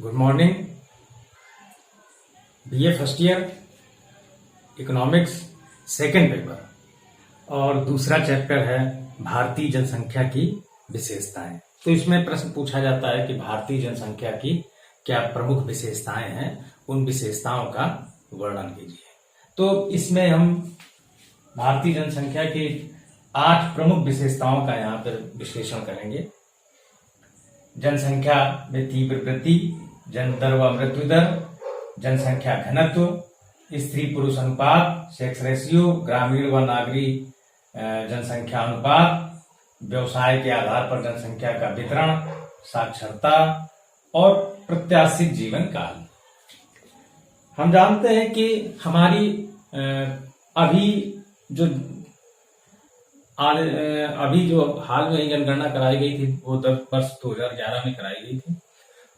Good morning. BA first year economics second paper और दूसरा chapter है भारतीय जनसंख्या की विशेषताएं। तो इसमें प्रश्न पूछा जाता है कि भारतीय जनसंख्या की क्या प्रमुख विशेषताएं हैं, उन विशेषताओं का वर्णन कीजिए। तो इसमें हम भारतीय जनसंख्या की 8 प्रमुख विशेषताओं का यहाँ पर विश्लेषण करेंगे। जनसंख्या में तीव्र वृद्धि, जन्म दर व मृत्यु दर, जनसंख्या घनत्व, स्त्री पुरुष अनुपात, सेक्स रेशियो, ग्रामीण व नागरी जनसंख्या अनुपात, व्यवसाय के आधार पर जनसंख्या का वितरण, साक्षरता और प्रत्याशित जीवन काल। हम जानते हैं कि हमारी अभी जो हाल में जनगणना कराई गई थी वो वर्ष 2011 में कराई गई थी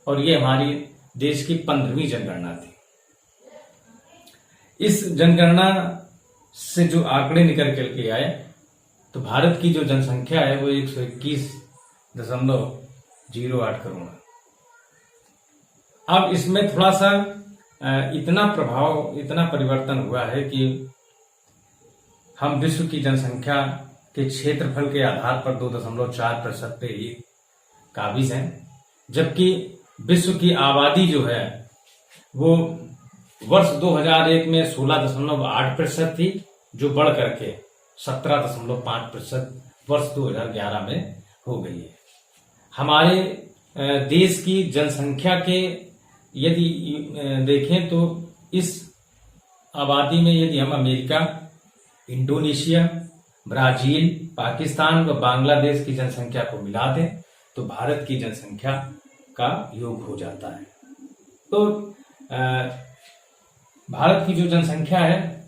और ये हमारी देश की 15वीं जनगणना थी। इस जनगणना से जो आंकड़े निकल के आए तो भारत की जो जनसंख्या है वो 121.08 करोड़ है। अब इसमें थोड़ा सा इतना परिवर्तन हुआ है कि हम विश्व की जनसंख्या के क्षेत्रफल के आधार पर 2.4% पे ही काबिज हैं, जबकि विश्व की आबादी जो है वो वर्ष 2001 में 16.8% थी, जो बढ़ करके 17.5% वर्ष 2011 में हो गई है। हमारे देश की जनसंख्या के यदि देखें तो इस आबादी में यदि हम अमेरिका, इंडोनेशिया, ब्राजील, पाकिस्तान व बांग्लादेश की जनसंख्या को मिला दें तो भारत की जनसंख्या का योग हो जाता है। तो भारत की जो जनसंख्या है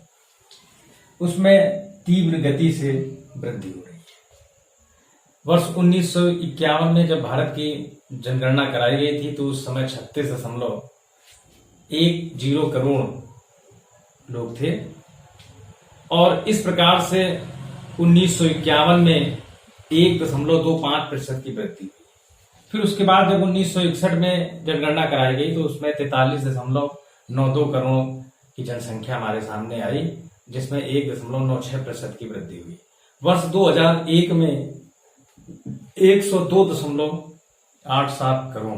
उसमें तीव्र गति से वृद्धि हो रही है। वर्ष 1951 में जब भारत की जनगणना कराई गई थी तो उस समय 36.10 करोड़ लोग थे और इस प्रकार से 1951 में 1.25% की वृद्धि हुई। फिर उसके बाद जब 1961 में जनगणना कराई गई तो उसमें 43.92 करोड़ की जनसंख्या हमारे सामने आई, जिसमें 1.96% की वृद्धि हुई। वर्ष 2001 में 102.87 करोड़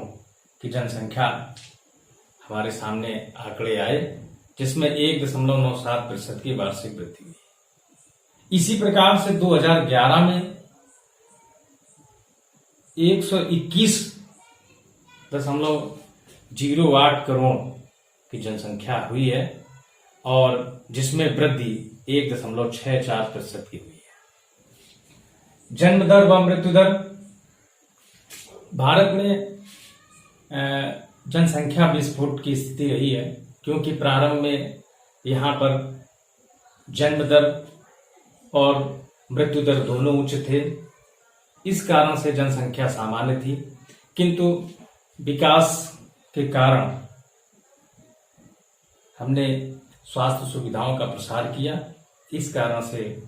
की जनसंख्या हमारे सामने आंकड़े आए, जिसमें 1.97% की वार्षिक वृद्धि हुई। इसी प्रकार से 2011 में 121.08 करोड़ की जनसंख्या हुई है और जिसमें वृद्धि 1.64% की हुई है। जन्म दर व मृत्यु दर, भारत में जनसंख्या विस्फोट की स्थिति रही है, क्योंकि प्रारंभ में यहाँ पर जन्म दर और मृत्यु दर दोनों उच्च थे। इस कारण से जनसंख्या सामान्य थी, किंतु विकास के कारण हमने स्वास्थ्य सुविधाओं का प्रसार किया। इस कारण से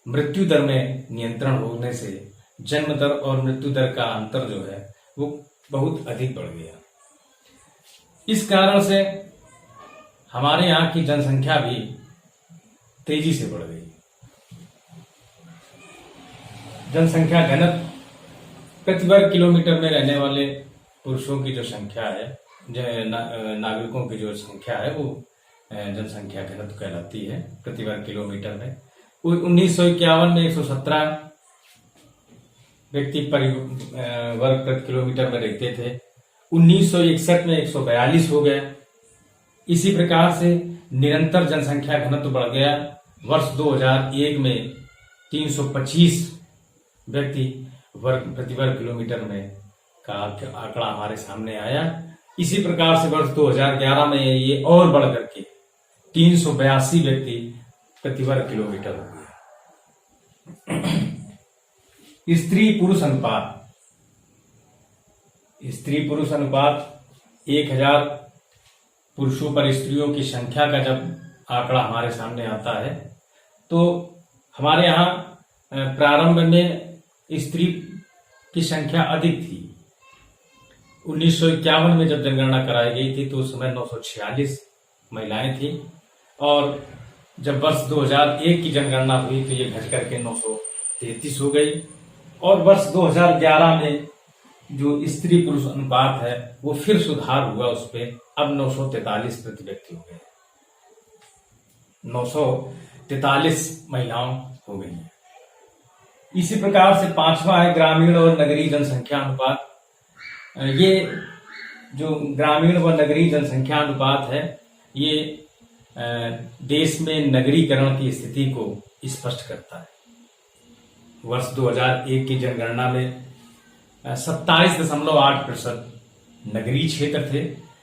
मृत्यु दर में नियंत्रण होने से जन्म दर और मृत्यु दर का अंतर जो है वो बहुत अधिक बढ़ गया। इस कारण से हमारे यहाँ की जनसंख्या भी तेजी से बढ़ गई। जनसंख्या घनत्व, प्रति वर्ग किलोमीटर में रहने वाले पुरुषों की जो संख्या है, नागरिकों की जो संख्या है वो जनसंख्या घनत्व कहलाती है प्रति वर्ग किलोमीटर में। 1951 में 117 व्यक्ति वर्ग प्रति किलोमीटर में रहते थे। 1961 में 142 हो गया। इसी प्रकार से निरंतर जनसंख्या घनत्व बढ़ गया। वर्ष 2001 में 325 व्यक्ति प्रति वर्ग किलोमीटर में का आंकड़ा हमारे सामने आया। इसी प्रकार से वर्ष 2011 में ये और बढ़ करके 382 व्यक्ति प्रति वर्ग किलोमीटर हो गया। स्त्री पुरुष अनुपात 1000 पुरुषों पर स्त्रियों की संख्या का जब आंकड़ा हमारे सामने आता है तो हमारे यहाँ प्रारंभ में स्त्री की संख्या अधिक थी। 1951 में जब जनगणना कराई गई थी तो उस समय 946 महिलाएं थी, और जब वर्ष 2001 की जनगणना हुई तो ये घट करके 933 हो गई, और वर्ष 2011 में जो स्त्री पुरुष अनुपात है वो फिर सुधार हुआ उस पे, अब 943 प्रति व्यक्ति हो गए, 943 महिलाओं हो गई हैं। इसी प्रकार से पांचवा है ग्रामीण और नगरीय जनसंख्या अनुपात। ये जो ग्रामीण व नगरीय जनसंख्या अनुपात है ये देश में नगरीकरण की स्थिति को स्पष्ट करता है। वर्ष 2001 की जनगणना में 27.8% नगरीय क्षेत्र थे,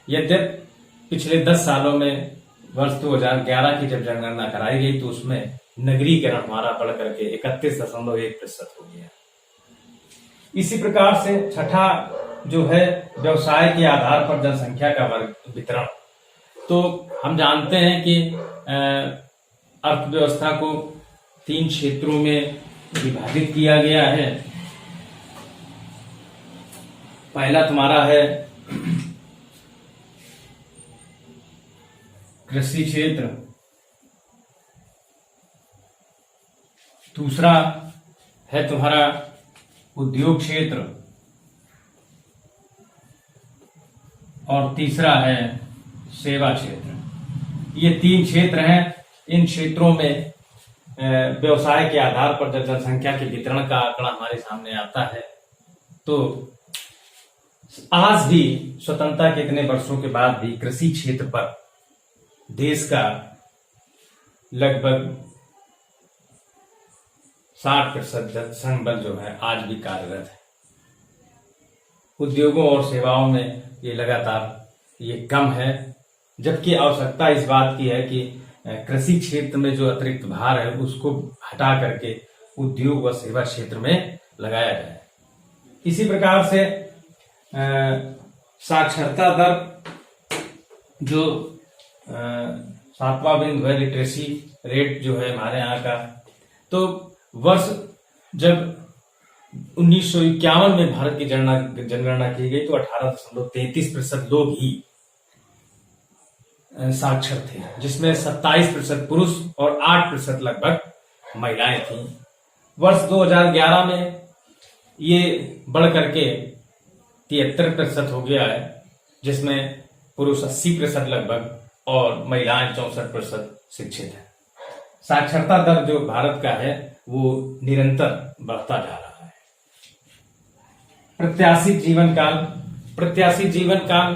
यद्यपि पिछले 10 सालों में वर्ष 2011 की जब जनगणना कराई गई तो उसमें नगरीकरण हमारा बढ़ करके 31.1% हो गया। इसी प्रकार से छठा जो है व्यवसाय के आधार पर जनसंख्या का वितरण। तो हम जानते हैं कि अर्थव्यवस्था को 3 क्षेत्रों में विभाजित किया गया है। पहला तुम्हारा है कृषि क्षेत्र, दूसरा है तुम्हारा उद्योग क्षेत्र, और तीसरा है सेवा क्षेत्र। ये 3 क्षेत्र हैं। इन क्षेत्रों में व्यवसाय के आधार पर जब जनसंख्या के वितरण का आंकड़ा हमारे सामने आता है तो आज भी स्वतंत्रता के इतने वर्षों के बाद भी कृषि क्षेत्र पर देश का लगभग 60% संबल जो है आज भी कार्यरत है। उद्योगों और सेवाओं में ये लगातार ये कम है, जबकि आवश्यकता इस बात की है कि कृषि क्षेत्र में जो अतिरिक्त भार है उसको हटा करके उद्योग व सेवा क्षेत्र में लगाया जाए। इसी प्रकार से साक्षरता दर जो 7वां बिंदु है लिटरेसी रेट जो है हमारे यहाँ का, तो वर्ष जब 1951 में भारत की जनगणना की गई तो 18.33% लोग ही साक्षर थे, जिसमें 27% पुरुष और 8% लगभग महिलाएं थीं। वर्ष 2011 में ये बढ़ करके 73% हो गया है, जिसमें पुरुष 80% लगभग और महिलाएं 64% शिक्षित हैं। साक्षरता दर जो भारत का है वो निरंतर बढ़ता जा रहा है। प्रत्याशित जीवन काल। प्रत्याशित जीवन काल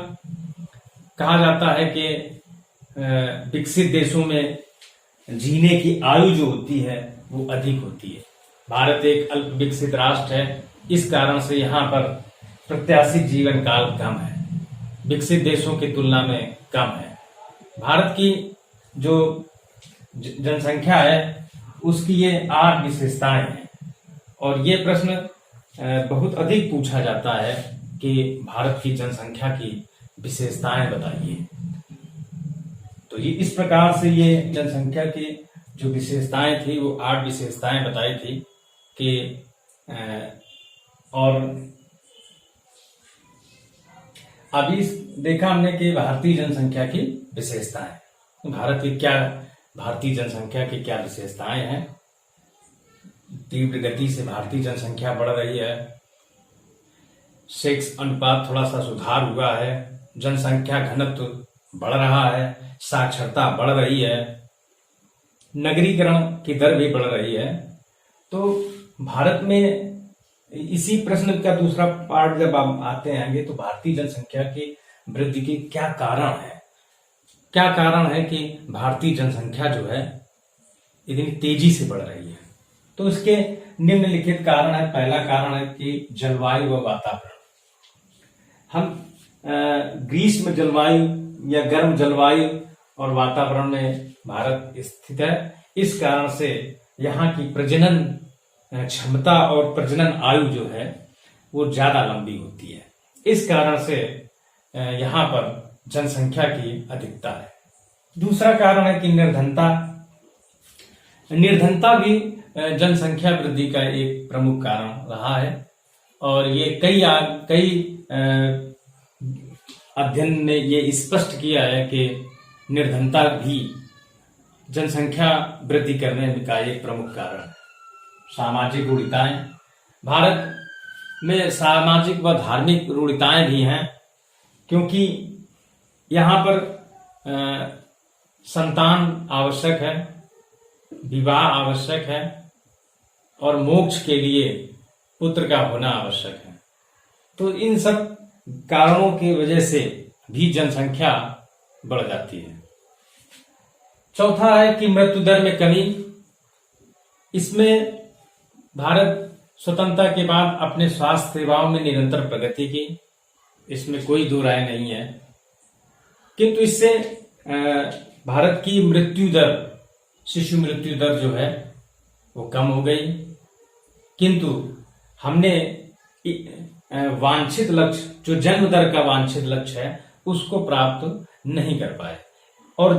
कहा जाता है कि विकसित देशों में जीने की आयु जो होती है वो अधिक होती है। भारत एक अल्प विकसित राष्ट्र है, इस कारण से यहाँ पर प्रत्याशित जीवन काल कम है, विकसित देशों की तुलना में कम है। भारत की जो जनसंख्या है उसकी ये 8 विशेषताएं हैं, और ये प्रश्न बहुत अधिक पूछा जाता है कि भारत की जनसंख्या की विशेषताएं बताइए। तो ये इस प्रकार से ये जनसंख्या की जो विशेषताएं थी वो 8 विशेषताएं बताई थी कि और अभी देखा हमने कि भारतीय जनसंख्या की विशेषताएं, भारतीय जनसंख्या की क्या विशेषताएं हैं। तीव्र गति से भारतीय जनसंख्या बढ़ रही है, सेक्स अनुपात थोड़ा सा सुधार हुआ है, जनसंख्या घनत्व बढ़ रहा है, साक्षरता बढ़ रही है, नगरीकरण की दर भी बढ़ रही है। तो भारत में इसी प्रश्न का दूसरा पार्ट जब आप आते आएंगे तो भारतीय जनसंख्या की वृद्धि के क्या कारण है, क्या कारण है कि भारतीय जनसंख्या जो है इतनी तेजी से बढ़ रही है। तो इसके निम्नलिखित कारण है। पहला कारण है कि जलवायु व वातावरण। हम ग्रीष्म जलवायु या गर्म जलवायु और वातावरण में भारत स्थित है, इस कारण से यहाँ की प्रजनन क्षमता और प्रजनन आयु जो है वो ज्यादा लंबी होती है। इस कारण से यहाँ पर जनसंख्या की अधिकता है। दूसरा कारण है कि निर्धनता भी जनसंख्या वृद्धि का एक प्रमुख कारण रहा है, और ये कई अध्ययन ने ये स्पष्ट किया है कि निर्धनता भी जनसंख्या वृद्धि करने का एक प्रमुख कारण है। सामाजिक रूढ़िताएं, भारत में सामाजिक व धार्मिक रूढ़िताएं भी हैं, क्योंकि यहाँ पर संतान आवश्यक है, विवाह आवश्यक है और मोक्ष के लिए पुत्र का होना आवश्यक है। तो इन सब कारणों की वजह से भी जनसंख्या बढ़ जाती है। चौथा है कि मृत्यु दर में कमी। इसमें भारत स्वतंत्रता के बाद अपने स्वास्थ्य सेवाओं में निरंतर प्रगति की, इसमें कोई दो राय नहीं है, किंतु इससे भारत की मृत्यु दर, शिशु मृत्यु दर जो है वो कम हो गई। किंतु हमने वांछित लक्ष्य, जो जन्म दर का वांछित लक्ष्य है, उसको प्राप्त नहीं कर पाए। और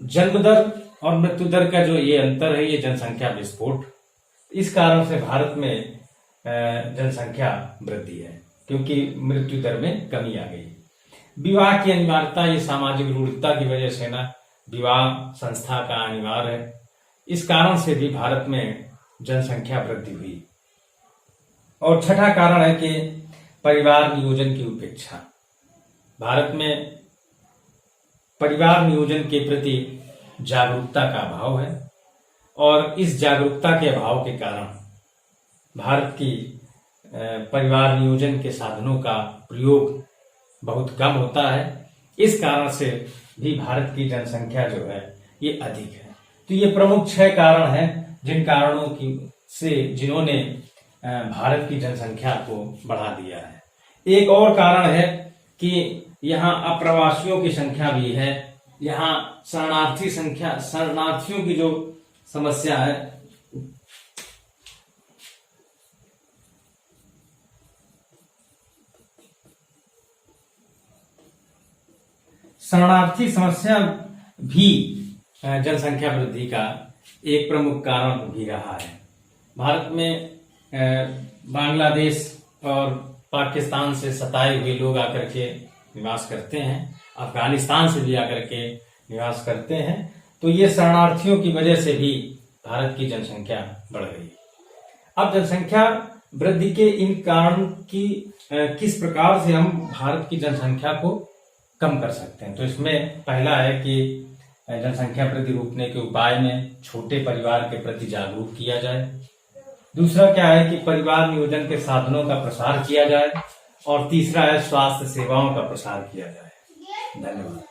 जन्म दर और मृत्यु दर का जो ये अंतर है, ये जनसंख्या विस्फोट, इस कारण से भारत में जनसंख्या वृद्धि है, क्योंकि मृत्यु दर में कमी आ गई। विवाह की अनिवार्यता, ये सामाजिक रूढ़िता की वजह से ना विवाह संस्था का अनिवार्य है, इस कारण से भी भारत में जनसंख्या वृद्धि हुई। और छठा कारण है कि परिवार नियोजन की उपेक्षा। भारत में परिवार नियोजन के प्रति जागरूकता का अभाव है, और इस जागरूकता के अभाव के कारण भारत की परिवार नियोजन के साधनों का प्रयोग बहुत कम होता है। इस कारण से भी भारत की जनसंख्या जो है ये अधिक है। तो ये प्रमुख 6 कारण हैं, जिन कारणों की से जिन्होंने भारत की जनसंख्या को बढ़ा दिया है। एक और कारण है कि यहाँ अप्रवासियों की संख्या भी है। यहाँ शरणार्थियों की जो समस्या है, शरणार्थी समस्या भी जनसंख्या वृद्धि का एक प्रमुख कारण भी रहा है। भारत में बांग्लादेश और पाकिस्तान से सताए हुए लोग आकर के निवास करते हैं, अफगानिस्तान से भी आकर के निवास करते हैं। तो ये शरणार्थियों की वजह से भी भारत की जनसंख्या बढ़ गई। अब जनसंख्या वृद्धि के इन कारण की किस प्रकार से हम भारत की जनसंख्या को कम कर सकते हैं, तो इसमें पहला है कि जनसंख्या वृद्धि रोकने के उपाय में छोटे परिवार के प्रति जागरूक किया जाए। दूसरा क्या है कि परिवार नियोजन के साधनों का प्रसार किया जाए, और तीसरा है स्वास्थ्य सेवाओं का प्रसार किया जाए। धन्यवाद।